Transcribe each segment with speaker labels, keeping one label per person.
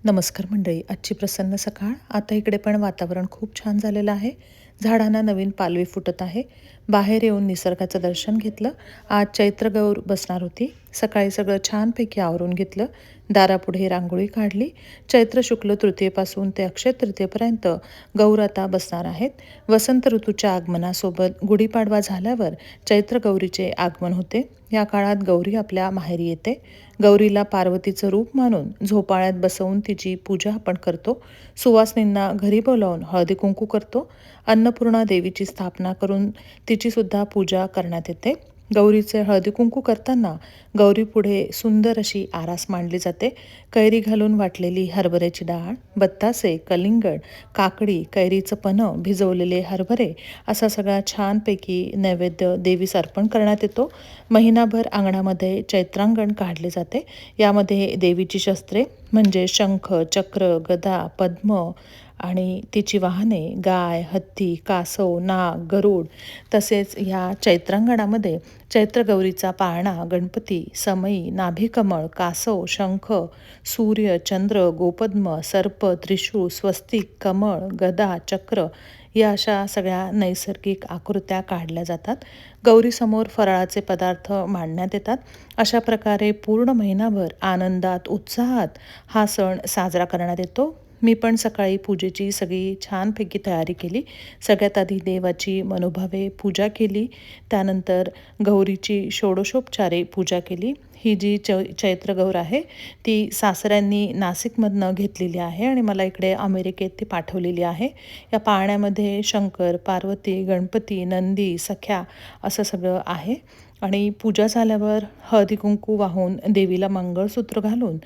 Speaker 1: नमस्कार मंडळी. आजची प्रसन्न सकाळ. आता इकडे पण वातावरण खूप छान झालेलं आहे. झाडांना नवीन पालवी फुटत आहे. बाहेर येऊन निसर्गाचं दर्शन घेतलं. आज चैत्र गौर बसणार होती. सकाळी सगळं छानपैकी आवरून घेतलं. दारापुढे रांगोळी काढली. चैत्र शुक्ल तृतीयेपासून ते अक्षय तृतीयेपर्यंत गौर आता बसणार आहेत. वसंत ऋतूच्या आगमनासोबत गुढीपाडवा झाल्यावर चैत्र गौरीचे आगमन होते. या काळात गौरी आपल्या माहेरी येते. गौरीला पार्वतीचं रूप मानून झोपाळ्यात बसवून तिची पूजा आपण करतो. सुवासिनींना घरी बोलावून हळदी कुंकू करतो. अन्नपूर्णा देवीची स्थापना करून तिची सुद्धा पूजा करण्यात येते. गौरीचे हळदी कुंकू करताना गौरीपुढे सुंदर अशी आरास मांडली जाते. कैरी घालून वाटलेली हरभऱ्याची डाळ, बत्तासे, कलिंगड, काकडी, कैरीचं पन्हं, भिजवलेले हरभरे असा सगळा छानपैकी नैवेद्य देवीस अर्पण करण्यात येतो. महिनाभर अंगणामध्ये चैत्रांगण काढले जाते. यामध्ये देवीची शस्त्रे म्हणजे शंख, चक्र, गदा, पद्म आणि तिची वाहने गाय, हत्ती, कासव, नाग, गरुड तसेच ह्या चैत्रांगणामध्ये चैत्रगौरीचा पाळणा, गणपती, समई, नाभिकमळ, कासव, शंख, सूर्य, चंद्र, गोपद्म, सर्प, त्रिशूळ, स्वस्तिक, कमळ, गदा, चक्र या अशा सगळ्या नैसर्गिक आकृत्या काढल्या जातात. गौरीसमोर फराळाचे पदार्थ मांडण्यात येतात. अशा प्रकारे पूर्ण महिनाभर आनंदात, उत्साहात हा सण साजरा करण्यात येतो. मी पण सकाळी पूजेची सगळी छानपैकी तयारी केली. सगळ्यात आधी देवाची मनोभावे पूजा केली. त्यानंतर गौरीची षोडशोपचारे पूजा केली. ही जी चैत्र गौर आहे ती सासऱ्यांनी नाशिकमधनं घेतलेली आहे आणि मला इकडे अमेरिकेत ती पाठवलेली आहे. या पाळण्यामध्ये शंकर, पार्वती, गणपती, नंदी, सख्या असं सगळं आहे. आणि पूजा झाल्यावर हळदी कुंकू वाहून देवीला मंगळसूत्र घालून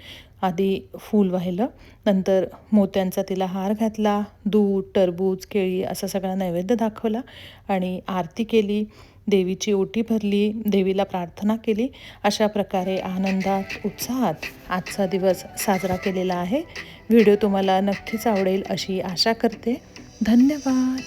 Speaker 1: आधी फूल वाहिलं. नंतर मोत्यांचा तिला हार घातला. दूध, टरबूज, केळी असा सगळा नैवेद्य दाखवला आणि आरती केली. देवीची ओटी भरली. देवीला प्रार्थना केली. अशा प्रकारे आनंदात, उत्साहात आजचा दिवस साजरा केलेला आहे. व्हिडिओ तुम्हाला नक्कीच आवडेल अशी आशा करते. धन्यवाद.